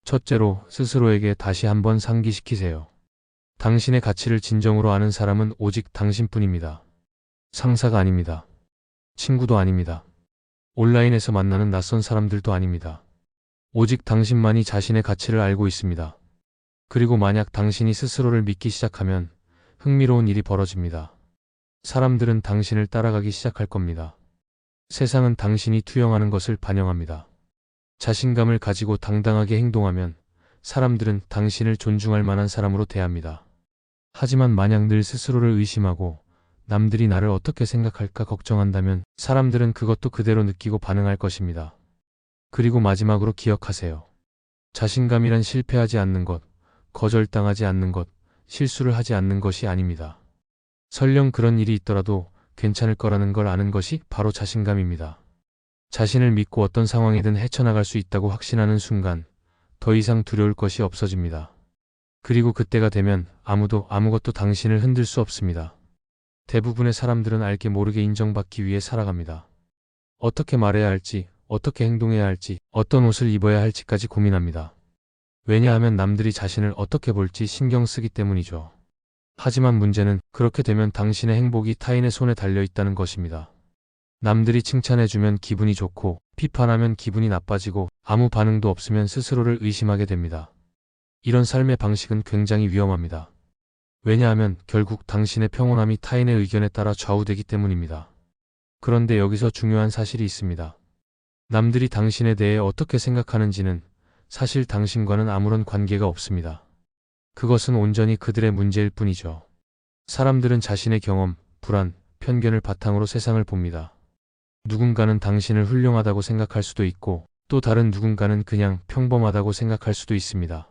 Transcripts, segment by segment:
첫째로 스스로에게 다시 한번 상기시키세요. 당신의 가치를 진정으로 아는 사람은 오직 당신뿐입니다. 상사가 아닙니다. 친구도 아닙니다. 온라인에서 만나는 낯선 사람들도 아닙니다. 오직 당신만이 자신의 가치를 알고 있습니다. 그리고 만약 당신이 스스로를 믿기 시작하면 흥미로운 일이 벌어집니다. 사람들은 당신을 따라가기 시작할 겁니다. 세상은 당신이 투영하는 것을 반영합니다. 자신감을 가지고 당당하게 행동하면 사람들은 당신을 존중할 만한 사람으로 대합니다. 하지만 만약 늘 스스로를 의심하고 남들이 나를 어떻게 생각할까 걱정한다면 사람들은 그것도 그대로 느끼고 반응할 것입니다. 그리고 마지막으로 기억하세요. 자신감이란 실패하지 않는 것, 거절당하지 않는 것, 실수를 하지 않는 것이 아닙니다. 설령 그런 일이 있더라도 괜찮을 거라는 걸 아는 것이 바로 자신감입니다. 자신을 믿고 어떤 상황이든 헤쳐나갈 수 있다고 확신하는 순간 더 이상 두려울 것이 없어집니다. 그리고 그때가 되면 아무도 아무것도 당신을 흔들 수 없습니다. 대부분의 사람들은 알게 모르게 인정받기 위해 살아갑니다. 어떻게 말해야 할지, 어떻게 행동해야 할지, 어떤 옷을 입어야 할지까지 고민합니다. 왜냐하면 남들이 자신을 어떻게 볼지 신경 쓰기 때문이죠. 하지만 문제는 그렇게 되면 당신의 행복이 타인의 손에 달려 있다는 것입니다. 남들이 칭찬해주면 기분이 좋고 비판하면 기분이 나빠지고 아무 반응도 없으면 스스로를 의심하게 됩니다. 이런 삶의 방식은 굉장히 위험합니다. 왜냐하면 결국 당신의 평온함이 타인의 의견에 따라 좌우되기 때문입니다. 그런데 여기서 중요한 사실이 있습니다. 남들이 당신에 대해 어떻게 생각하는지는 사실 당신과는 아무런 관계가 없습니다. 그것은 온전히 그들의 문제일 뿐이죠. 사람들은 자신의 경험, 불안, 편견을 바탕으로 세상을 봅니다. 누군가는 당신을 훌륭하다고 생각할 수도 있고 또 다른 누군가는 그냥 평범하다고 생각할 수도 있습니다.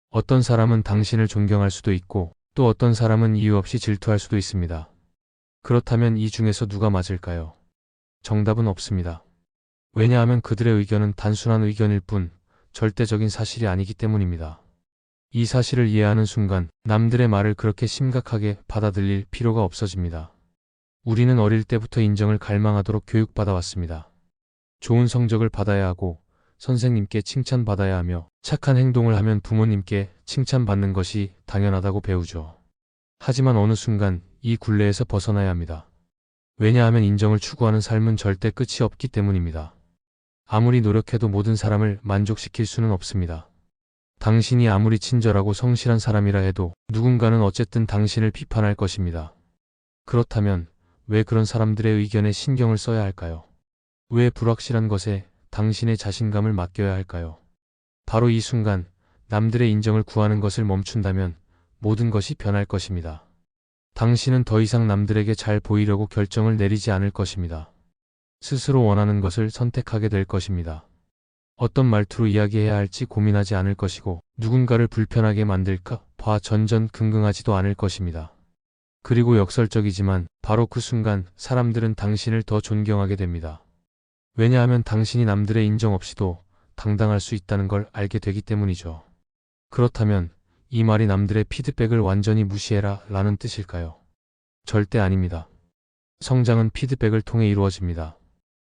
어떤 사람은 당신을 존경할 수도 있고 또 어떤 사람은 이유 없이 질투할 수도 있습니다. 그렇다면 이 중에서 누가 맞을까요? 정답은 없습니다. 왜냐하면 그들의 의견은 단순한 의견일 뿐 절대적인 사실이 아니기 때문입니다. 이 사실을 이해하는 순간 남들의 말을 그렇게 심각하게 받아들일 필요가 없어집니다. 우리는 어릴 때부터 인정을 갈망하도록 교육받아 왔습니다. 좋은 성적을 받아야 하고 선생님께 칭찬받아야 하며 착한 행동을 하면 부모님께 칭찬받는 것이 당연하다고 배우죠. 하지만 어느 순간 이 굴레에서 벗어나야 합니다. 왜냐하면 인정을 추구하는 삶은 절대 끝이 없기 때문입니다. 아무리 노력해도 모든 사람을 만족시킬 수는 없습니다. 당신이 아무리 친절하고 성실한 사람이라 해도 누군가는 어쨌든 당신을 비판할 것입니다. 그렇다면 왜 그런 사람들의 의견에 신경을 써야 할까요? 왜 불확실한 것에 당신의 자신감을 맡겨야 할까요? 바로 이 순간 남들의 인정을 구하는 것을 멈춘다면 모든 것이 변할 것입니다. 당신은 더 이상 남들에게 잘 보이려고 결정을 내리지 않을 것입니다. 스스로 원하는 것을 선택하게 될 것입니다. 어떤 말투로 이야기해야 할지 고민하지 않을 것이고 누군가를 불편하게 만들까 봐 전전긍긍하지도 않을 것입니다. 그리고 역설적이지만 바로 그 순간 사람들은 당신을 더 존경하게 됩니다. 왜냐하면 당신이 남들의 인정 없이도 당당할 수 있다는 걸 알게 되기 때문이죠. 그렇다면 이 말이 남들의 피드백을 완전히 무시해라 라는 뜻일까요? 절대 아닙니다. 성장은 피드백을 통해 이루어집니다.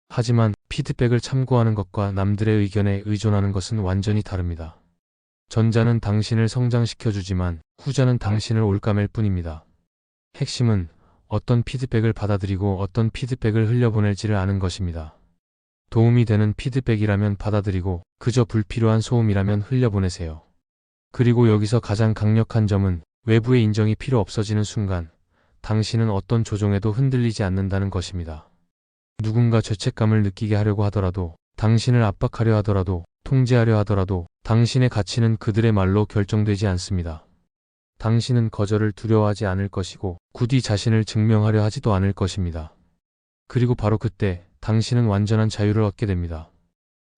하지만 피드백을 참고하는 것과 남들의 의견에 의존하는 것은 완전히 다릅니다. 전자는 당신을 성장시켜주지만 후자는 당신을 올가맬 뿐입니다. 핵심은 어떤 피드백을 받아들이고 어떤 피드백을 흘려보낼지를 아는 것입니다. 도움이 되는 피드백이라면 받아들이고 그저 불필요한 소음이라면 흘려보내세요. 그리고 여기서 가장 강력한 점은 외부의 인정이 필요 없어지는 순간 당신은 어떤 조종에도 흔들리지 않는다는 것입니다. 누군가 죄책감을 느끼게 하려고 하더라도, 당신을 압박하려 하더라도, 통제하려 하더라도 당신의 가치는 그들의 말로 결정되지 않습니다. 당신은 거절을 두려워하지 않을 것이고 굳이 자신을 증명하려 하지도 않을 것입니다. 그리고 바로 그때 당신은 완전한 자유를 얻게 됩니다.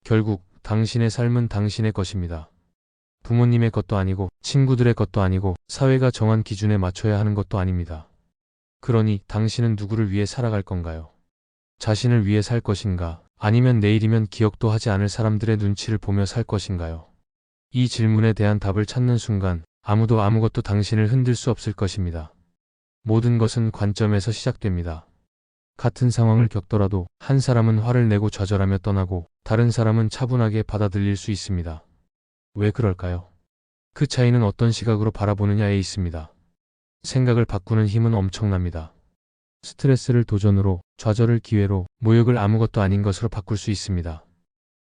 결국 당신의 삶은 당신의 것입니다. 부모님의 것도 아니고 친구들의 것도 아니고 사회가 정한 기준에 맞춰야 하는 것도 아닙니다. 그러니 당신은 누구를 위해 살아갈 건가요? 자신을 위해 살 것인가? 아니면 내일이면 기억도 하지 않을 사람들의 눈치를 보며 살 것인가요? 이 질문에 대한 답을 찾는 순간 아무도 아무것도 당신을 흔들 수 없을 것입니다. 모든 것은 관점에서 시작됩니다. 같은 상황을 겪더라도 한 사람은 화를 내고 좌절하며 떠나고 다른 사람은 차분하게 받아들일 수 있습니다. 왜 그럴까요? 그 차이는 어떤 시각으로 바라보느냐에 있습니다. 생각을 바꾸는 힘은 엄청납니다. 스트레스를 도전으로, 좌절을 기회로, 모욕을 아무것도 아닌 것으로 바꿀 수 있습니다.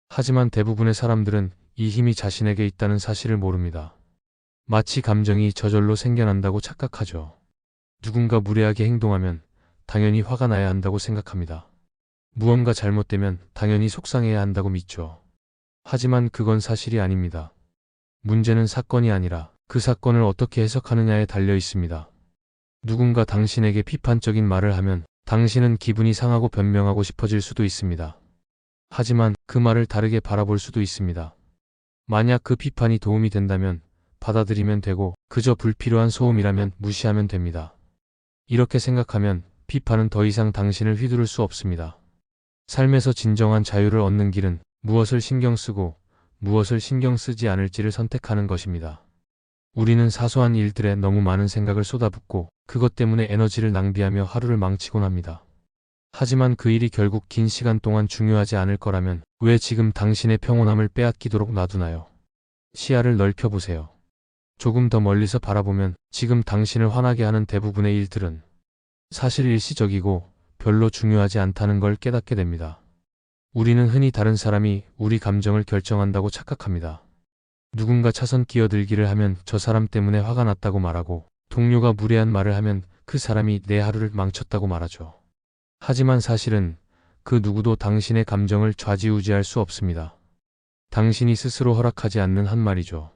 하지만 대부분의 사람들은 이 힘이 자신에게 있다는 사실을 모릅니다. 마치 감정이 저절로 생겨난다고 착각하죠. 누군가 무례하게 행동하면 당연히 화가 나야 한다고 생각합니다. 무언가 잘못되면 당연히 속상해야 한다고 믿죠. 하지만 그건 사실이 아닙니다. 문제는 사건이 아니라 그 사건을 어떻게 해석하느냐에 달려 있습니다. 누군가 당신에게 비판적인 말을 하면 당신은 기분이 상하고 변명하고 싶어질 수도 있습니다. 하지만 그 말을 다르게 바라볼 수도 있습니다. 만약 그 비판이 도움이 된다면 받아들이면 되고 그저 불필요한 소음이라면 무시하면 됩니다. 이렇게 생각하면 비판은 더 이상 당신을 휘두를 수 없습니다. 삶에서 진정한 자유를 얻는 길은 무엇을 신경 쓰고 무엇을 신경 쓰지 않을지를 선택하는 것입니다. 우리는 사소한 일들에 너무 많은 생각을 쏟아붓고 그것 때문에 에너지를 낭비하며 하루를 망치곤 합니다. 하지만 그 일이 결국 긴 시간 동안 중요하지 않을 거라면 왜 지금 당신의 평온함을 빼앗기도록 놔두나요? 시야를 넓혀보세요. 조금 더 멀리서 바라보면 지금 당신을 화나게 하는 대부분의 일들은 사실 일시적이고 별로 중요하지 않다는 걸 깨닫게 됩니다. 우리는 흔히 다른 사람이 우리 감정을 결정한다고 착각합니다. 누군가 차선 끼어들기를 하면 저 사람 때문에 화가 났다고 말하고 동료가 무례한 말을 하면 그 사람이 내 하루를 망쳤다고 말하죠. 하지만 사실은 그 누구도 당신의 감정을 좌지우지할 수 없습니다. 당신이 스스로 허락하지 않는 한 말이죠.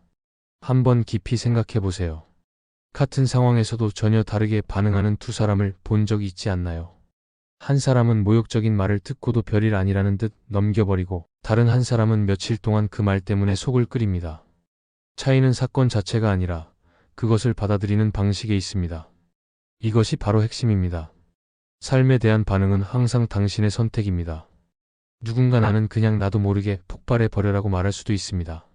한번 깊이 생각해 보세요. 같은 상황에서도 전혀 다르게 반응하는 두 사람을 본 적이 있지 않나요? 한 사람은 모욕적인 말을 듣고도 별일 아니라는 듯 넘겨버리고 다른 한 사람은 며칠 동안 그 말 때문에 속을 끓입니다. 차이는 사건 자체가 아니라 그것을 받아들이는 방식에 있습니다. 이것이 바로 핵심입니다. 삶에 대한 반응은 항상 당신의 선택입니다. 누군가 나는 그냥 나도 모르게 폭발해 버려라고 말할 수도 있습니다.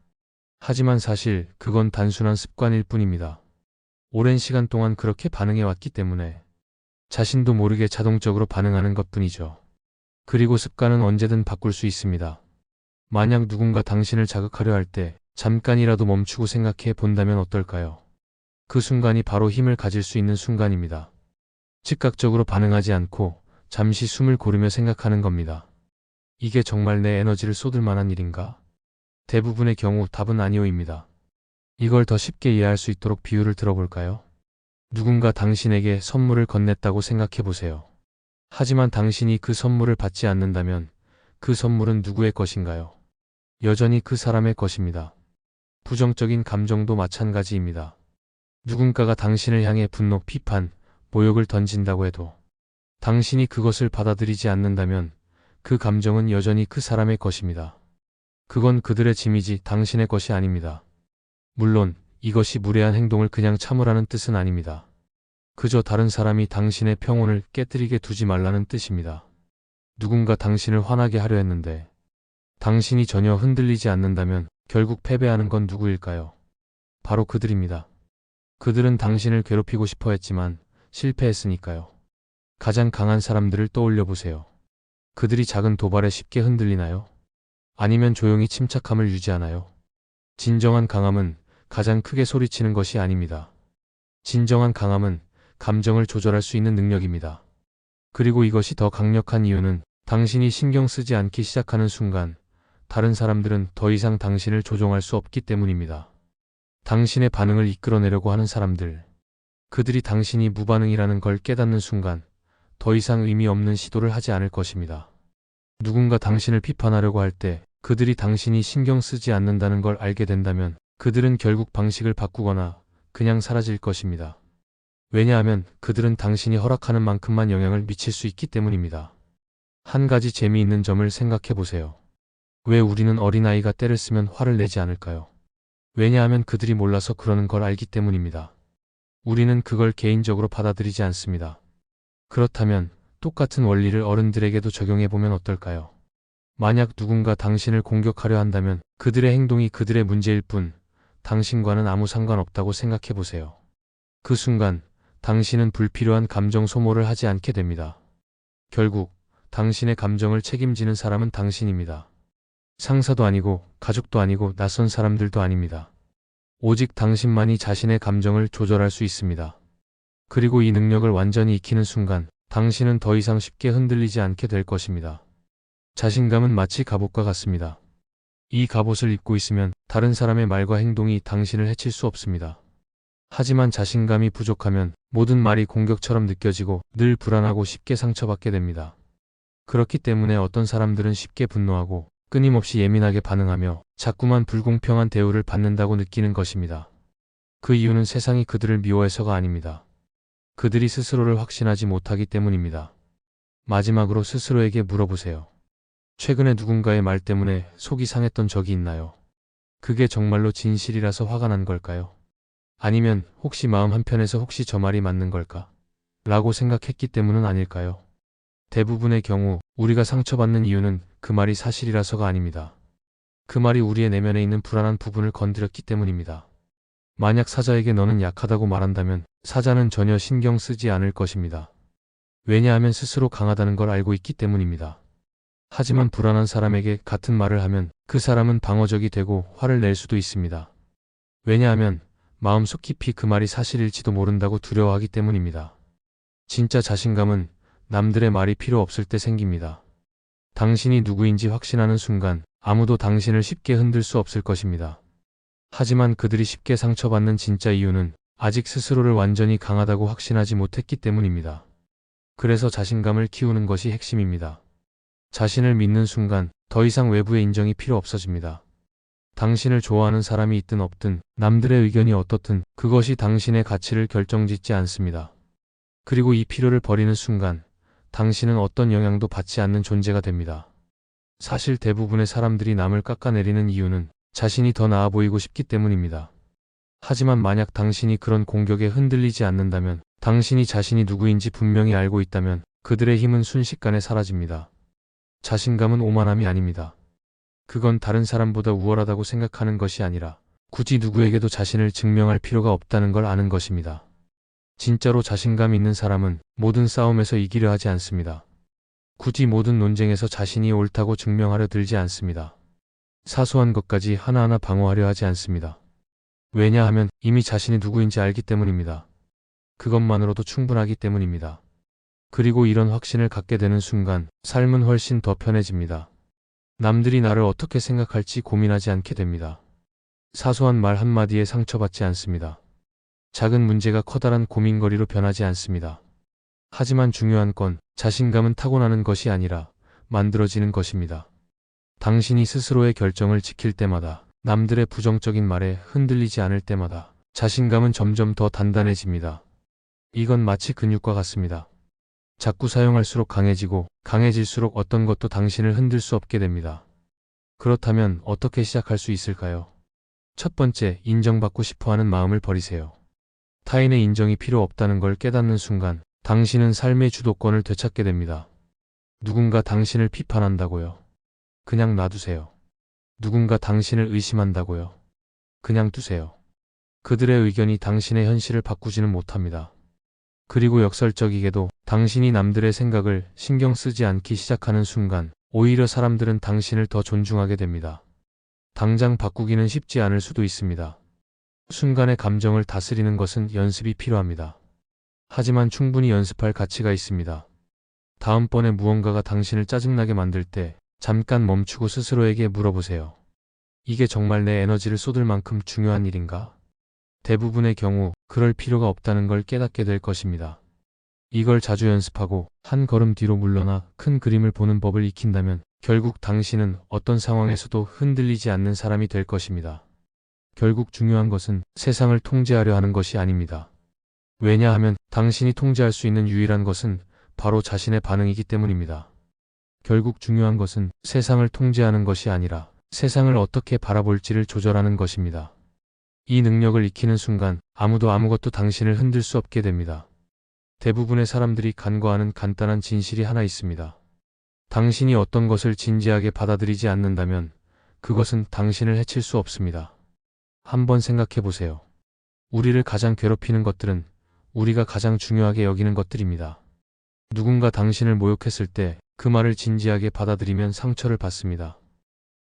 하지만 사실 그건 단순한 습관일 뿐입니다. 오랜 시간 동안 그렇게 반응해 왔기 때문에 자신도 모르게 자동적으로 반응하는 것뿐이죠. 그리고 습관은 언제든 바꿀 수 있습니다. 만약 누군가 당신을 자극하려 할 때 잠깐이라도 멈추고 생각해 본다면 어떨까요? 그 순간이 바로 힘을 가질 수 있는 순간입니다. 즉각적으로 반응하지 않고 잠시 숨을 고르며 생각하는 겁니다. 이게 정말 내 에너지를 쏟을 만한 일인가? 대부분의 경우 답은 아니오입니다. 이걸 더 쉽게 이해할 수 있도록 비유를 들어볼까요? 누군가 당신에게 선물을 건넸다고 생각해 보세요. 하지만 당신이 그 선물을 받지 않는다면 그 선물은 누구의 것인가요? 여전히 그 사람의 것입니다. 부정적인 감정도 마찬가지입니다. 누군가가 당신을 향해 분노, 비판, 모욕을 던진다고 해도 당신이 그것을 받아들이지 않는다면 그 감정은 여전히 그 사람의 것입니다. 그건 그들의 짐이지 당신의 것이 아닙니다. 물론 이것이 무례한 행동을 그냥 참으라는 뜻은 아닙니다. 그저 다른 사람이 당신의 평온을 깨뜨리게 두지 말라는 뜻입니다. 누군가 당신을 화나게 하려 했는데 당신이 전혀 흔들리지 않는다면 결국 패배하는 건 누구일까요? 바로 그들입니다. 그들은 당신을 괴롭히고 싶어 했지만 실패했으니까요. 가장 강한 사람들을 떠올려 보세요. 그들이 작은 도발에 쉽게 흔들리나요? 아니면 조용히 침착함을 유지하나요? 진정한 강함은 가장 크게 소리치는 것이 아닙니다. 진정한 강함은 감정을 조절할 수 있는 능력입니다. 그리고 이것이 더 강력한 이유는 당신이 신경 쓰지 않기 시작하는 순간 다른 사람들은 더 이상 당신을 조종할 수 없기 때문입니다. 당신의 반응을 이끌어내려고 하는 사람들, 그들이 당신이 무반응이라는 걸 깨닫는 순간 더 이상 의미 없는 시도를 하지 않을 것입니다. 누군가 당신을 비판하려고 할 때 그들이 당신이 신경 쓰지 않는다는 걸 알게 된다면 그들은 결국 방식을 바꾸거나 그냥 사라질 것입니다. 왜냐하면 그들은 당신이 허락하는 만큼만 영향을 미칠 수 있기 때문입니다. 한 가지 재미있는 점을 생각해 보세요. 왜 우리는 어린아이가 때를 쓰면 화를 내지 않을까요? 왜냐하면 그들이 몰라서 그러는 걸 알기 때문입니다. 우리는 그걸 개인적으로 받아들이지 않습니다. 그렇다면 똑같은 원리를 어른들에게도 적용해 보면 어떨까요? 만약 누군가 당신을 공격하려 한다면 그들의 행동이 그들의 문제일 뿐 당신과는 아무 상관없다고 생각해 보세요. 그 순간 당신은 불필요한 감정 소모를 하지 않게 됩니다. 결국 당신의 감정을 책임지는 사람은 당신입니다. 상사도 아니고 가족도 아니고 낯선 사람들도 아닙니다. 오직 당신만이 자신의 감정을 조절할 수 있습니다. 그리고 이 능력을 완전히 익히는 순간 당신은 더 이상 쉽게 흔들리지 않게 될 것입니다. 자신감은 마치 갑옷과 같습니다. 이 갑옷을 입고 있으면 다른 사람의 말과 행동이 당신을 해칠 수 없습니다. 하지만 자신감이 부족하면 모든 말이 공격처럼 느껴지고 늘 불안하고 쉽게 상처받게 됩니다. 그렇기 때문에 어떤 사람들은 쉽게 분노하고 끊임없이 예민하게 반응하며 자꾸만 불공평한 대우를 받는다고 느끼는 것입니다. 그 이유는 세상이 그들을 미워해서가 아닙니다. 그들이 스스로를 확신하지 못하기 때문입니다. 마지막으로 스스로에게 물어보세요. 최근에 누군가의 말 때문에 속이 상했던 적이 있나요? 그게 정말로 진실이라서 화가 난 걸까요? 아니면 혹시 마음 한편에서 혹시 저 말이 맞는 걸까? 라고 생각했기 때문은 아닐까요? 대부분의 경우 우리가 상처받는 이유는 그 말이 사실이라서가 아닙니다. 그 말이 우리의 내면에 있는 불안한 부분을 건드렸기 때문입니다. 만약 사자에게 너는 약하다고 말한다면 사자는 전혀 신경 쓰지 않을 것입니다. 왜냐하면 스스로 강하다는 걸 알고 있기 때문입니다. 하지만 불안한 사람에게 같은 말을 하면 그 사람은 방어적이 되고 화를 낼 수도 있습니다. 왜냐하면 마음속 깊이 그 말이 사실일지도 모른다고 두려워하기 때문입니다. 진짜 자신감은 남들의 말이 필요 없을 때 생깁니다. 당신이 누구인지 확신하는 순간 아무도 당신을 쉽게 흔들 수 없을 것입니다. 하지만 그들이 쉽게 상처받는 진짜 이유는 아직 스스로를 완전히 강하다고 확신하지 못했기 때문입니다. 그래서 자신감을 키우는 것이 핵심입니다. 자신을 믿는 순간 더 이상 외부의 인정이 필요 없어집니다. 당신을 좋아하는 사람이 있든 없든 남들의 의견이 어떻든 그것이 당신의 가치를 결정짓지 않습니다. 그리고 이 필요를 버리는 순간 당신은 어떤 영향도 받지 않는 존재가 됩니다. 사실 대부분의 사람들이 남을 깎아내리는 이유는 자신이 더 나아 보이고 싶기 때문입니다. 하지만 만약 당신이 그런 공격에 흔들리지 않는다면, 당신이 자신이 누구인지 분명히 알고 있다면 그들의 힘은 순식간에 사라집니다. 자신감은 오만함이 아닙니다. 그건 다른 사람보다 우월하다고 생각하는 것이 아니라 굳이 누구에게도 자신을 증명할 필요가 없다는 걸 아는 것입니다. 진짜로 자신감 있는 사람은 모든 싸움에서 이기려 하지 않습니다. 굳이 모든 논쟁에서 자신이 옳다고 증명하려 들지 않습니다. 사소한 것까지 하나하나 방어하려 하지 않습니다. 왜냐하면 이미 자신이 누구인지 알기 때문입니다. 그것만으로도 충분하기 때문입니다. 그리고 이런 확신을 갖게 되는 순간 삶은 훨씬 더 편해집니다. 남들이 나를 어떻게 생각할지 고민하지 않게 됩니다. 사소한 말 한마디에 상처받지 않습니다. 작은 문제가 커다란 고민거리로 변하지 않습니다. 하지만 중요한 건 자신감은 타고나는 것이 아니라 만들어지는 것입니다. 당신이 스스로의 결정을 지킬 때마다, 남들의 부정적인 말에 흔들리지 않을 때마다 자신감은 점점 더 단단해집니다. 이건 마치 근육과 같습니다. 자꾸 사용할수록 강해지고 강해질수록 어떤 것도 당신을 흔들 수 없게 됩니다. 그렇다면 어떻게 시작할 수 있을까요? 첫 번째, 인정받고 싶어하는 마음을 버리세요. 타인의 인정이 필요 없다는 걸 깨닫는 순간 당신은 삶의 주도권을 되찾게 됩니다. 누군가 당신을 비판한다고요? 그냥 놔두세요. 누군가 당신을 의심한다고요? 그냥 두세요. 그들의 의견이 당신의 현실을 바꾸지는 못합니다. 그리고 역설적이게도 당신이 남들의 생각을 신경 쓰지 않기 시작하는 순간 오히려 사람들은 당신을 더 존중하게 됩니다. 당장 바꾸기는 쉽지 않을 수도 있습니다. 순간의 감정을 다스리는 것은 연습이 필요합니다. 하지만 충분히 연습할 가치가 있습니다. 다음번에 무언가가 당신을 짜증나게 만들 때 잠깐 멈추고 스스로에게 물어보세요. 이게 정말 내 에너지를 쏟을 만큼 중요한 일인가? 대부분의 경우 그럴 필요가 없다는 걸 깨닫게 될 것입니다. 이걸 자주 연습하고 한 걸음 뒤로 물러나 큰 그림을 보는 법을 익힌다면 결국 당신은 어떤 상황에서도 흔들리지 않는 사람이 될 것입니다. 결국 중요한 것은 세상을 통제하려 하는 것이 아닙니다. 왜냐하면 당신이 통제할 수 있는 유일한 것은 바로 자신의 반응이기 때문입니다. 결국 중요한 것은 세상을 통제하는 것이 아니라 세상을 어떻게 바라볼지를 조절하는 것입니다. 이 능력을 익히는 순간 아무도 아무것도 당신을 흔들 수 없게 됩니다. 대부분의 사람들이 간과하는 간단한 진실이 하나 있습니다. 당신이 어떤 것을 진지하게 받아들이지 않는다면 그것은 당신을 해칠 수 없습니다. 한번 생각해 보세요. 우리를 가장 괴롭히는 것들은 우리가 가장 중요하게 여기는 것들입니다. 누군가 당신을 모욕했을 때 그 말을 진지하게 받아들이면 상처를 받습니다.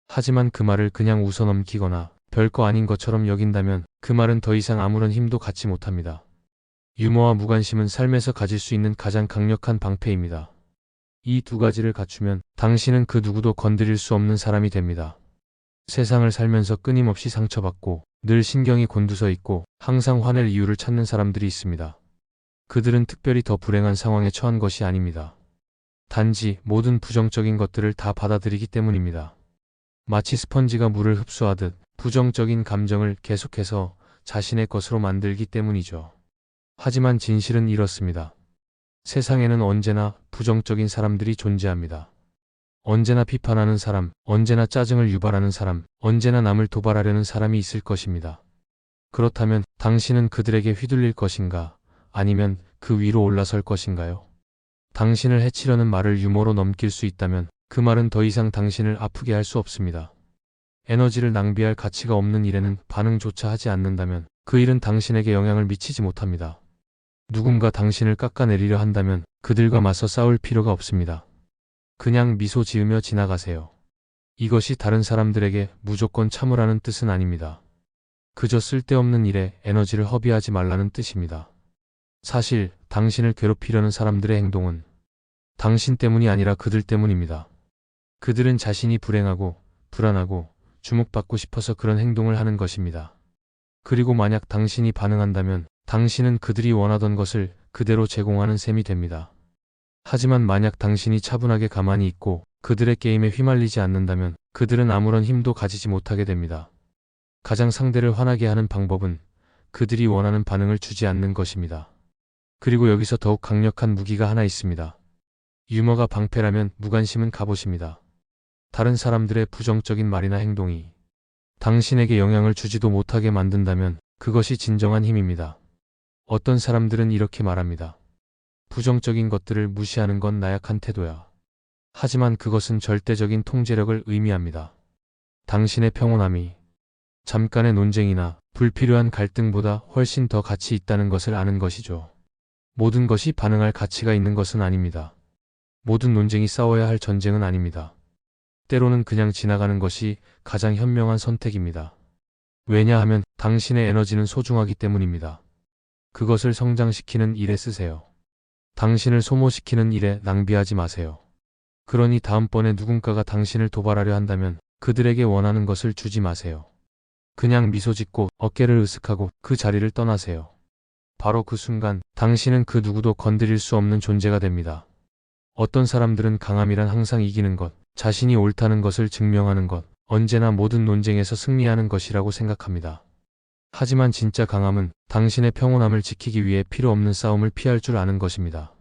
하지만 그 말을 그냥 웃어넘기거나 별거 아닌 것처럼 여긴다면 그 말은 더 이상 아무런 힘도 갖지 못합니다. 유머와 무관심은 삶에서 가질 수 있는 가장 강력한 방패입니다. 이 두 가지를 갖추면 당신은 그 누구도 건드릴 수 없는 사람이 됩니다. 세상을 살면서 끊임없이 상처받고 늘 신경이 곤두서 있고 항상 화낼 이유를 찾는 사람들이 있습니다. 그들은 특별히 더 불행한 상황에 처한 것이 아닙니다. 단지 모든 부정적인 것들을 다 받아들이기 때문입니다. 마치 스펀지가 물을 흡수하듯 부정적인 감정을 계속해서 자신의 것으로 만들기 때문이죠. 하지만 진실은 이렇습니다. 세상에는 언제나 부정적인 사람들이 존재합니다. 언제나 비판하는 사람, 언제나 짜증을 유발하는 사람, 언제나 남을 도발하려는 사람이 있을 것입니다. 그렇다면 당신은 그들에게 휘둘릴 것인가? 아니면 그 위로 올라설 것인가요? 당신을 해치려는 말을 유머로 넘길 수 있다면 그 말은 더 이상 당신을 아프게 할 수 없습니다. 에너지를 낭비할 가치가 없는 일에는 반응조차 하지 않는다면 그 일은 당신에게 영향을 미치지 못합니다. 누군가 당신을 깎아내리려 한다면 그들과 맞서 싸울 필요가 없습니다. 그냥 미소 지으며 지나가세요. 이것이 다른 사람들에게 무조건 참으라는 뜻은 아닙니다. 그저 쓸데없는 일에 에너지를 허비하지 말라는 뜻입니다. 사실 당신을 괴롭히려는 사람들의 행동은 당신 때문이 아니라 그들 때문입니다. 그들은 자신이 불행하고 불안하고 주목받고 싶어서 그런 행동을 하는 것입니다. 그리고 만약 당신이 반응한다면 당신은 그들이 원하던 것을 그대로 제공하는 셈이 됩니다. 하지만 만약 당신이 차분하게 가만히 있고 그들의 게임에 휘말리지 않는다면 그들은 아무런 힘도 가지지 못하게 됩니다. 가장 상대를 화나게 하는 방법은 그들이 원하는 반응을 주지 않는 것입니다. 그리고 여기서 더욱 강력한 무기가 하나 있습니다. 유머가 방패라면 무관심은 갑옷입니다. 다른 사람들의 부정적인 말이나 행동이 당신에게 영향을 주지도 못하게 만든다면 그것이 진정한 힘입니다. 어떤 사람들은 이렇게 말합니다. 부정적인 것들을 무시하는 건 나약한 태도야. 하지만 그것은 절대적인 통제력을 의미합니다. 당신의 평온함이 잠깐의 논쟁이나 불필요한 갈등보다 훨씬 더 가치 있다는 것을 아는 것이죠. 모든 것이 반응할 가치가 있는 것은 아닙니다. 모든 논쟁이 싸워야 할 전쟁은 아닙니다. 때로는 그냥 지나가는 것이 가장 현명한 선택입니다. 왜냐하면 당신의 에너지는 소중하기 때문입니다. 그것을 성장시키는 일에 쓰세요. 당신을 소모시키는 일에 낭비하지 마세요. 그러니 다음번에 누군가가 당신을 도발하려 한다면 그들에게 원하는 것을 주지 마세요. 그냥 미소 짓고 어깨를 으쓱하고 그 자리를 떠나세요. 바로 그 순간 당신은 그 누구도 건드릴 수 없는 존재가 됩니다. 어떤 사람들은 강함이란 항상 이기는 것, 자신이 옳다는 것을 증명하는 것, 언제나 모든 논쟁에서 승리하는 것이라고 생각합니다. 하지만 진짜 강함은 당신의 평온함을 지키기 위해 필요 없는 싸움을 피할 줄 아는 것입니다.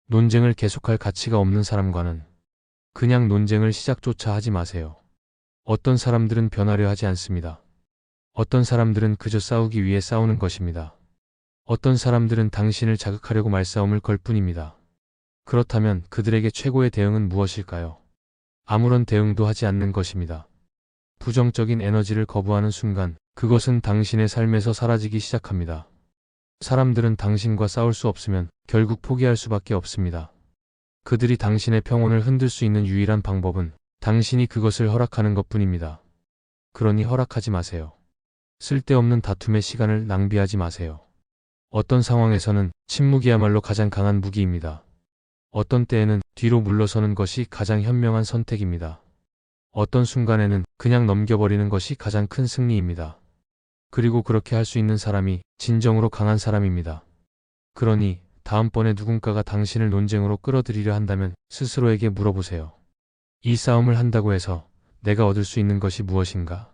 논쟁을 계속할 가치가 없는 사람과는 그냥 논쟁을 시작조차 하지 마세요. 어떤 사람들은 변하려 하지 않습니다. 어떤 사람들은 그저 싸우기 위해 싸우는 것입니다. 어떤 사람들은 당신을 자극하려고 말싸움을 걸 뿐입니다. 그렇다면 그들에게 최고의 대응은 무엇일까요? 아무런 대응도 하지 않는 것입니다. 부정적인 에너지를 거부하는 순간 그것은 당신의 삶에서 사라지기 시작합니다. 사람들은 당신과 싸울 수 없으면 결국 포기할 수밖에 없습니다. 그들이 당신의 평온을 흔들 수 있는 유일한 방법은 당신이 그것을 허락하는 것뿐입니다. 그러니 허락하지 마세요. 쓸데없는 다툼의 시간을 낭비하지 마세요. 어떤 상황에서는 침묵이야말로 가장 강한 무기입니다. 어떤 때에는 뒤로 물러서는 것이 가장 현명한 선택입니다. 어떤 순간에는 그냥 넘겨버리는 것이 가장 큰 승리입니다. 그리고 그렇게 할 수 있는 사람이 진정으로 강한 사람입니다. 그러니 다음번에 누군가가 당신을 논쟁으로 끌어들이려 한다면 스스로에게 물어보세요. 이 싸움을 한다고 해서 내가 얻을 수 있는 것이 무엇인가?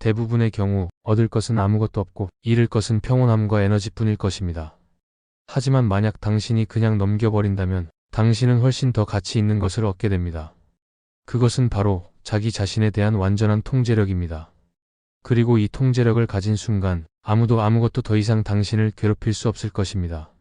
대부분의 경우 얻을 것은 아무것도 없고 잃을 것은 평온함과 에너지뿐일 것입니다. 하지만 만약 당신이 그냥 넘겨버린다면 당신은 훨씬 더 가치 있는 것을 얻게 됩니다. 그것은 바로 자기 자신에 대한 완전한 통제력입니다. 그리고 이 통제력을 가진 순간 아무도 아무것도 더 이상 당신을 괴롭힐 수 없을 것입니다.